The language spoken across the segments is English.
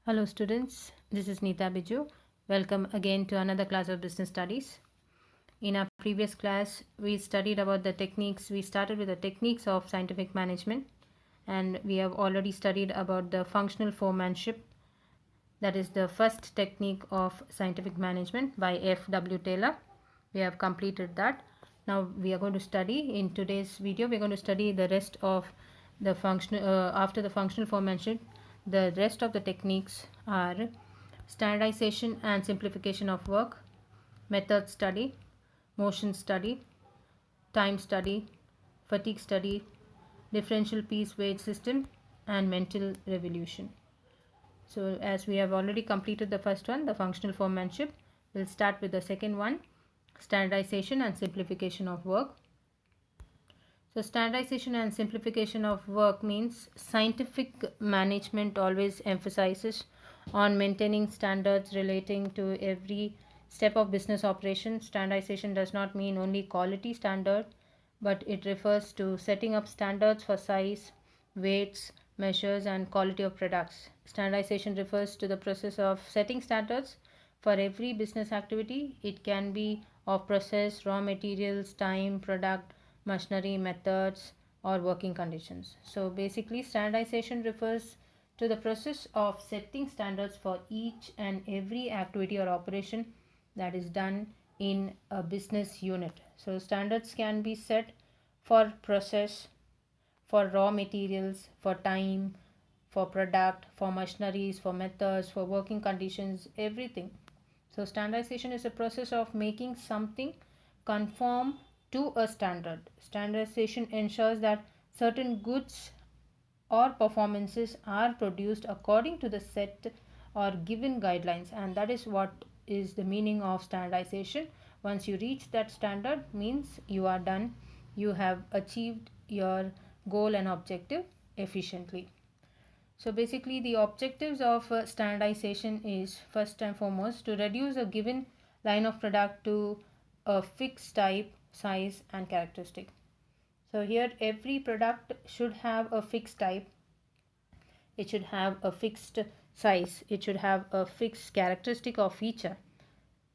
Hello students, this is Neeta Biju. Welcome again to another class of business studies. In our previous class, we studied about the techniques. We started with the techniques of scientific management, and we have already studied about the functional foremanship. That is the first technique of scientific management by F.W. Taylor. We have completed that. Now we are going to study in today's video. We are going to study the rest of the functional after the functional forementioned. The rest of the techniques are standardization and simplification of work, method study, motion study, time study, fatigue study, differential piece weight system, and mental revolution. So as we have already completed the first one, the functional foremanship, we'll start with the second one, standardization and simplification of work. So standardization and simplification of work means scientific management always emphasizes on maintaining standards relating to every step of business operation. Standardization does not mean only quality standard, but it refers to setting up standards for size, weights, measures, and quality of products. Standardization refers to the process of setting standards for every business activity. It can be of process, raw materials, time, product, machinery, methods, or working conditions. So basically, standardization refers to the process of setting standards for each and every activity or operation that is done in a business unit. So standards can be set for process, for raw materials, for time, for product, for machineries, for methods, for working conditions, everything. So standardization is a process of making something conform to a standard. Standardization ensures that certain goods or performances are produced according to the set or given guidelines, and that is what is the meaning of standardization. Once you reach that standard means you are done, you have achieved your goal and objective efficiently. So basically the objectives of standardization is first and foremost to reduce a given line of product to a fixed type, size and characteristic. So here every product should have a fixed type, it should have a fixed size, it should have a fixed characteristic or feature.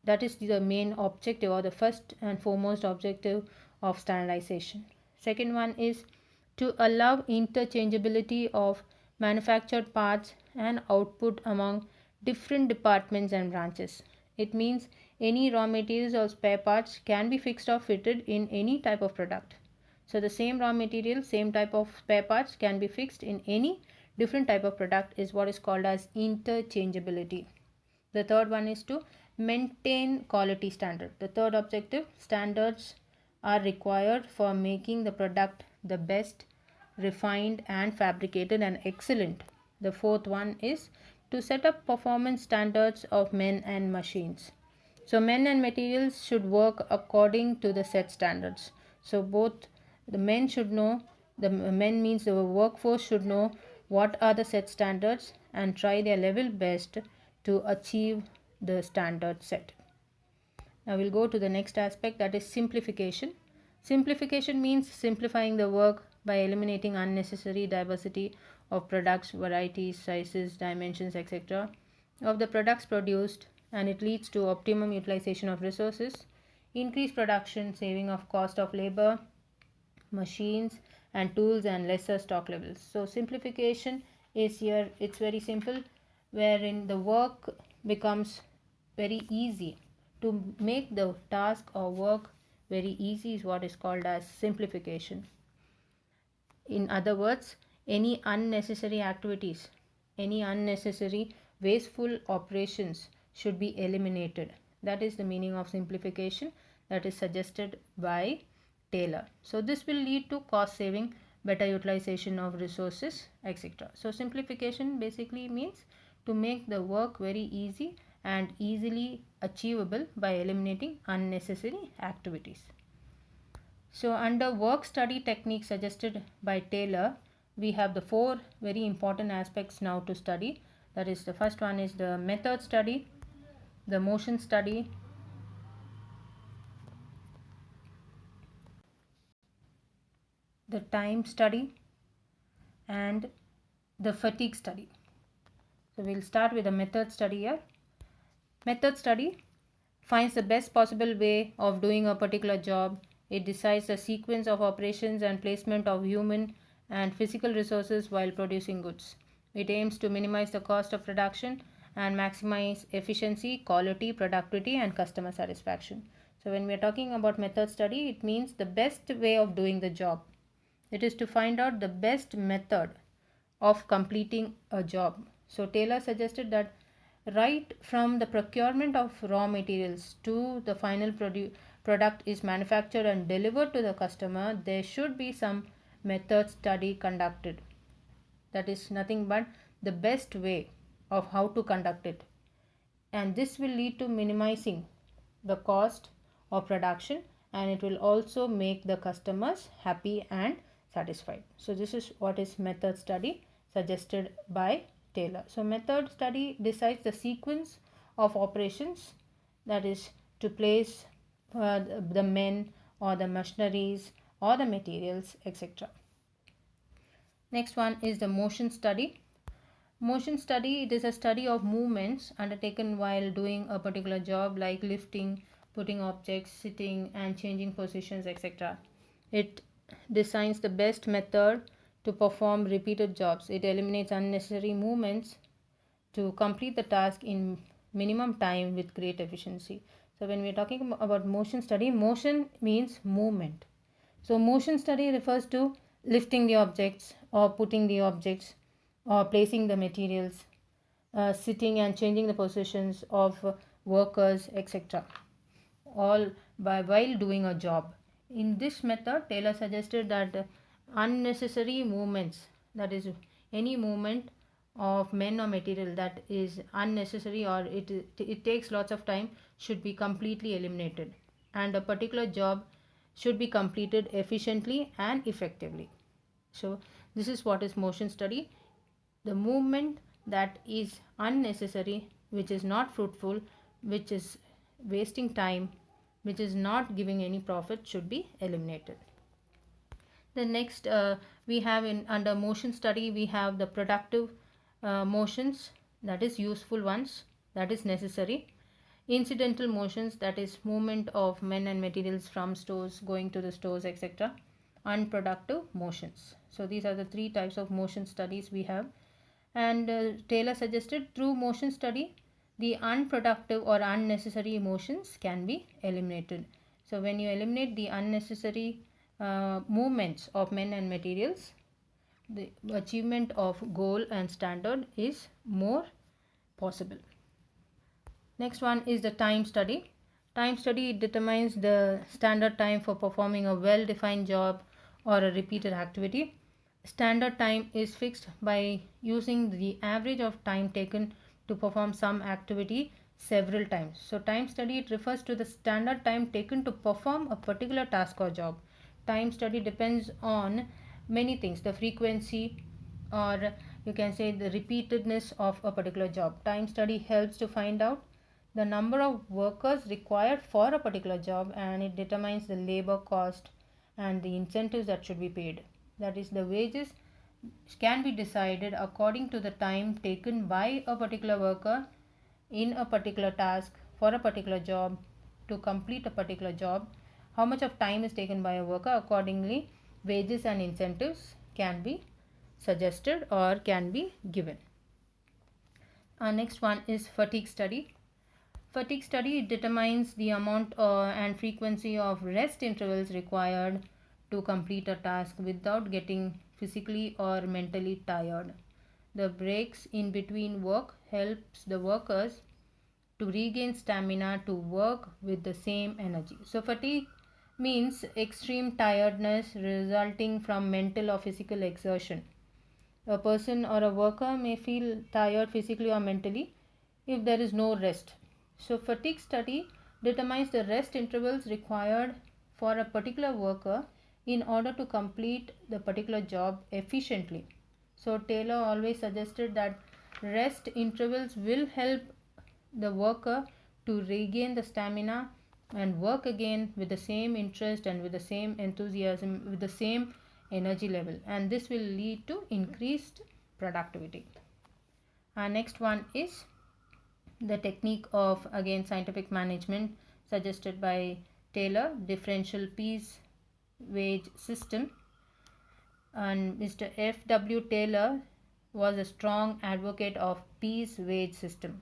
That is the main objective or the first and foremost objective of standardization. Second one is to allow interchangeability of manufactured parts and output among different departments and branches. It means any raw materials or spare parts can be fixed or fitted in any type of product. So the same raw material, same type of spare parts can be fixed in any different type of product is what is called as interchangeability. The third one is to maintain quality standard. The third objective, standards are required for making the product the best, refined and fabricated and excellent. The fourth one is to set up performance standards of men and machines. So men and materials should work according to the set standards. So both the men should know, the men means the workforce should know what are the set standards and try their level best to achieve the standard set. Now we'll go to the next aspect, that is simplification. Simplification means simplifying the work by eliminating unnecessary diversity of products, varieties, sizes, dimensions, etc. of the products produced, and it leads to optimum utilization of resources, increased production, saving of cost of labor, machines and tools, and lesser stock levels. So simplification is here, it's very simple, wherein the work becomes very easy. To make the task or work very easy is what is called as simplification. In other words, any unnecessary activities, any unnecessary wasteful operations should be eliminated. That is the meaning of simplification that is suggested by Taylor. So this will lead to cost saving, better utilization of resources, etc. So simplification basically means to make the work very easy and easily achievable by eliminating unnecessary activities. So under work study technique suggested by Taylor, we have the four very important aspects now to study. That is, the first one is the method study, the motion study, the time study, and the fatigue study. So we'll start with a method study here. Method study finds the best possible way of doing a particular job. It decides the sequence of operations and placement of human and physical resources while producing goods. It aims to minimize the cost of production and maximize efficiency, quality, productivity, and customer satisfaction. So, when we are talking about method study, it means the best way of doing the job. It is to find out the best method of completing a job. So, Taylor suggested that right from the procurement of raw materials to the final product is manufactured and delivered to the customer, there should be some method study conducted. That is nothing but the best way of how to conduct it. And this will lead to minimizing the cost of production, and it will also make the customers happy and satisfied. So this is what is method study suggested by Taylor. So method study decides the sequence of operations, that is to place the men or the machineries or the materials, etc. Next one is the motion study. Motion study, it is a study of movements undertaken while doing a particular job like lifting, putting objects, sitting and changing positions, etc. It designs the best method to perform repeated jobs. It eliminates unnecessary movements to complete the task in minimum time with great efficiency. So when we are talking about motion study, motion means movement. So motion study refers to lifting the objects or putting the objects or placing the materials, sitting and changing the positions of workers, etc. All while doing a job. In this method, Taylor suggested that unnecessary movements, that is any movement of men or material that is unnecessary or it takes lots of time, should be completely eliminated, and a particular job should be completed efficiently and effectively. So this is what is motion study. The movement that is unnecessary, which is not fruitful, which is wasting time, which is not giving any profit, should be eliminated. The next we have in under motion study, we have the productive motions, that is useful ones, that is necessary. Incidental motions, that is movement of men and materials from stores going to the stores, etc. Unproductive motions. So these are the three types of motion studies we have. And Taylor suggested through motion study, the unproductive or unnecessary emotions can be eliminated. So when you eliminate the unnecessary movements of men and materials, the achievement of goal and standard is more possible. Next one is the time study. Time study determines the standard time for performing a well-defined job or a repeated activity. Standard time is fixed by using the average of time taken to perform some activity several times. So time study, it refers to the standard time taken to perform a particular task or job. Time study depends on many things, the frequency, or you can say the repeatedness of a particular job. Time study helps to find out the number of workers required for a particular job, and it determines the labor cost and the incentives that should be paid. That is, the wages can be decided according to the time taken by a particular worker in a particular task for a particular job to complete a particular job. How much of time is taken by a worker, accordingly wages and incentives can be suggested or can be given. Our next one is fatigue study. Fatigue study determines the amount and frequency of rest intervals required to complete a task without getting physically or mentally tired. The breaks in between work helps the workers to regain stamina to work with the same energy. So fatigue means extreme tiredness resulting from mental or physical exertion. A person or a worker may feel tired physically or mentally if there is no rest. So fatigue study determines the rest intervals required for a particular worker in order to complete the particular job efficiently. So Taylor always suggested that rest intervals will help the worker to regain the stamina and work again with the same interest and with the same enthusiasm, with the same, energy level, and this will lead to increased productivity. Our next one is the technique of, again, scientific management suggested by Taylor, differential piece wage system. And Mr. F.W. Taylor was a strong advocate of piece wage system.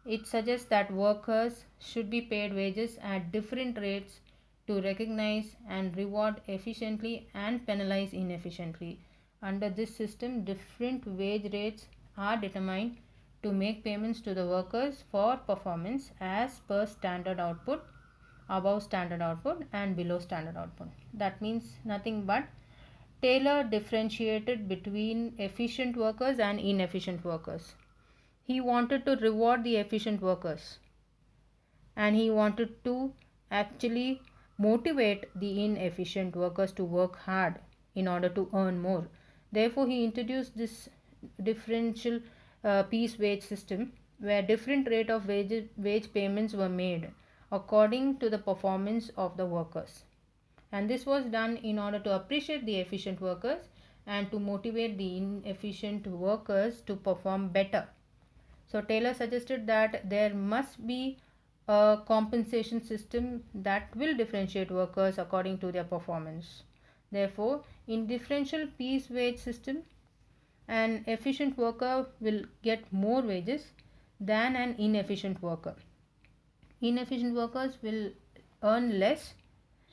It suggests that workers should be paid wages at different rates to recognize and reward efficiently and penalize inefficiently. Under this system, different wage rates are determined to make payments to the workers for performance as per standard output, above standard output, and below standard output. That means nothing but Taylor differentiated between efficient workers and inefficient workers. He wanted to reward the efficient workers, and he wanted to actually motivate the inefficient workers to work hard in order to earn more. Therefore, he introduced this differential piece wage system where different rate of wage payments were made according to the performance of the workers. And this was done in order to appreciate the efficient workers and to motivate the inefficient workers to perform better. So Taylor suggested that there must be a compensation system that will differentiate workers according to their performance. Therefore, in differential piece wage system, an efficient worker will get more wages than an inefficient worker. Inefficient workers will earn less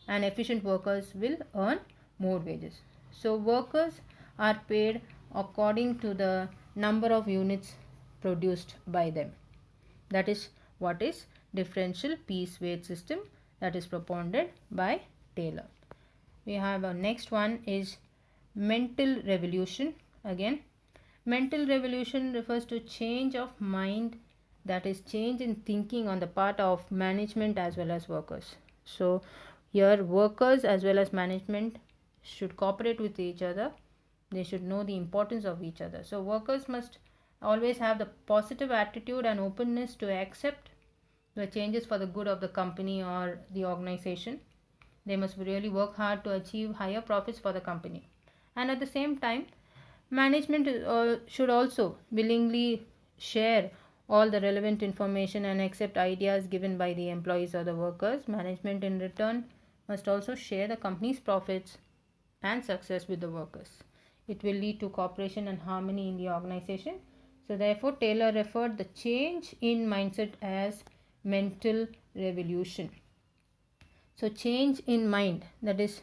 and efficient workers will earn more wages. So workers are paid according to the number of units produced by them. That is what is differential piece wage system that is propounded by Taylor. We have our next one is mental revolution. Again, mental revolution refers to change of mind, that is change in thinking on the part of management as well as workers. So here workers as well as management should cooperate with each other. They should know the importance of each other. So workers must always have the positive attitude and openness to accept the changes for the good of the company or the organization. They must really work hard to achieve higher profits for the company. And at the same time, management should also willingly share all the relevant information and accept ideas given by the employees or the workers. Management in return must also share the company's profits and success with the workers. It will lead to cooperation and harmony in the organization. So therefore, Taylor referred the change in mindset as mental revolution. So change in mind, that is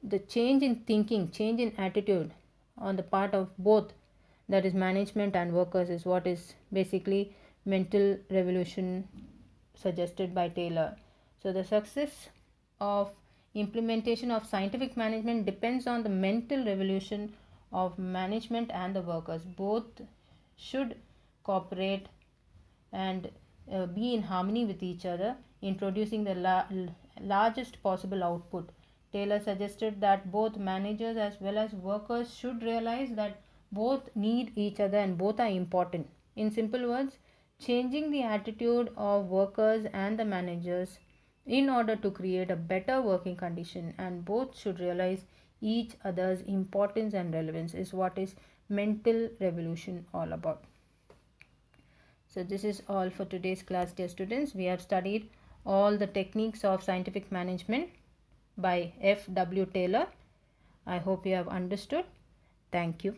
the change in thinking, change in attitude on the part of both, that is management and workers, is what is basically mental revolution suggested by Taylor. So the success of implementation of scientific management depends on the mental revolution of management and the workers. Both should cooperate and be in harmony with each other in producing the largest possible output. Taylor suggested that both managers as well as workers should realize that both need each other and both are important. In simple words, changing the attitude of workers and the managers in order to create a better working condition, and both should realize each other's importance and relevance, is what is mental revolution all about. So this is all for today's class, dear students. We have studied all the techniques of scientific management by F.W. Taylor. I hope you have understood. Thank you.